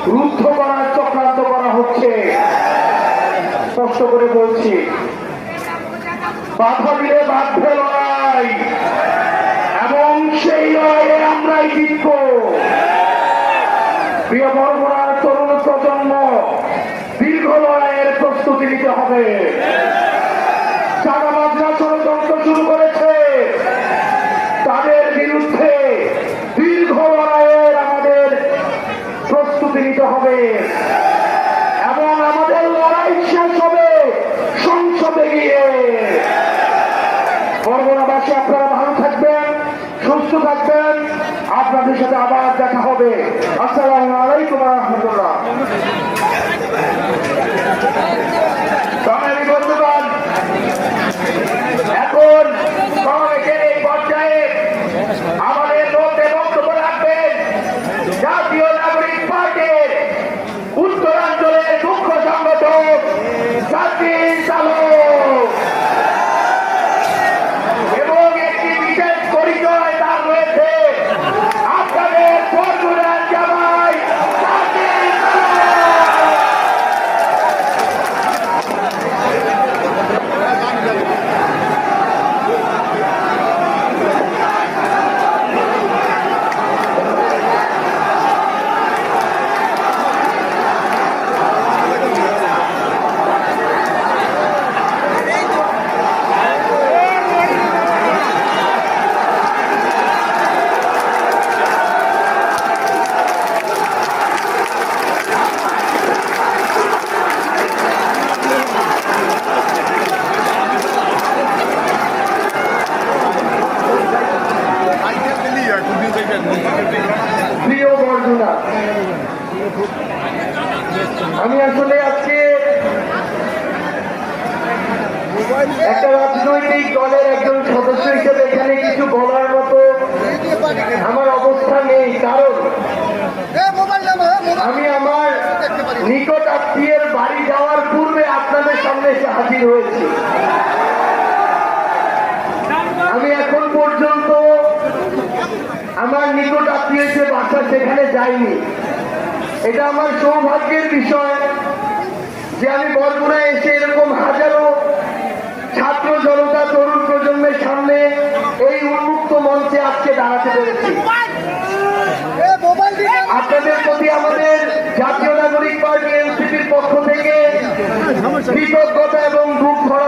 রুদ্ধ করার চক্রান্ত করা হচ্ছে। স্পষ্ট করে বলছি, বাধা দিলে বাধ্য লড়াই, এবং সেই লড়াইয়ে আমরাই জিতব। প্রিয় বর্বরার তরুণ প্রজন্ম, দীর্ঘ লড়াইয়ের প্রস্তুতি নিতে হবে। চাঁদাবাজরা ষড়যন্ত্র শুরু করেছে, তাদের বিরুদ্ধে দীর্ঘ লড়াইয়ের আমাদের প্রস্তুতি নিতে হবে, এবং আমাদের লড়াই শেষ হবে সংসদে গিয়ে। বরগুনাবাসী, আপনারা ভালো থাকবেন, সুস্থ থাকবেন, আপনাদের সাথে আবার দেখা হবে। আসসালামু আলাইকুম ওয়া রাহমাতুল্লাহ। বন্ধুগণ, এখন কংগ্রেসের এই পর্যায়ে আমাদের মধ্যে বক্তব্য রাখবেন জাতীয় নাগরিক পার্টির উত্তরাঞ্চলের মুখ্য সংগঠক জাতির চালক, এবং একটি বিশেষ পরিচয় তার রয়েছে, আপনাদের বরগুনার জামাই জাতির প্রিয় বরগুনা, আমি আসলে আজকে একটা রাজনৈতিক দলের একজন সদস্য হিসেবে এখানে কিছু বলার মতো আমার অবস্থা নেই, কারণ আমি আমার নিকট আত্মীয়ের বাড়ি যাওয়ার পূর্বে আপনাদের সামনে এসে হাজির হয়েছি। আমি এখন পর্যন্ত আমার নিকট আত্মীয় যে বাসা সেখানে যাইনি। এটা আমার সৌভাগ্যের বিষয় যে আমি বরগুনায় এসে এরকম হাজারো ছাত্র জনতা, তরুণ প্রজন্মের সামনে এই উন্মুক্ত মঞ্চে আজকে দাঁড়াতে পেরেছি। আপনাদের প্রতি আমাদের জাতীয় নাগরিক পার্টি এনসিপির পক্ষ থেকে কৃতজ্ঞতা এবং দুঃখ ভরা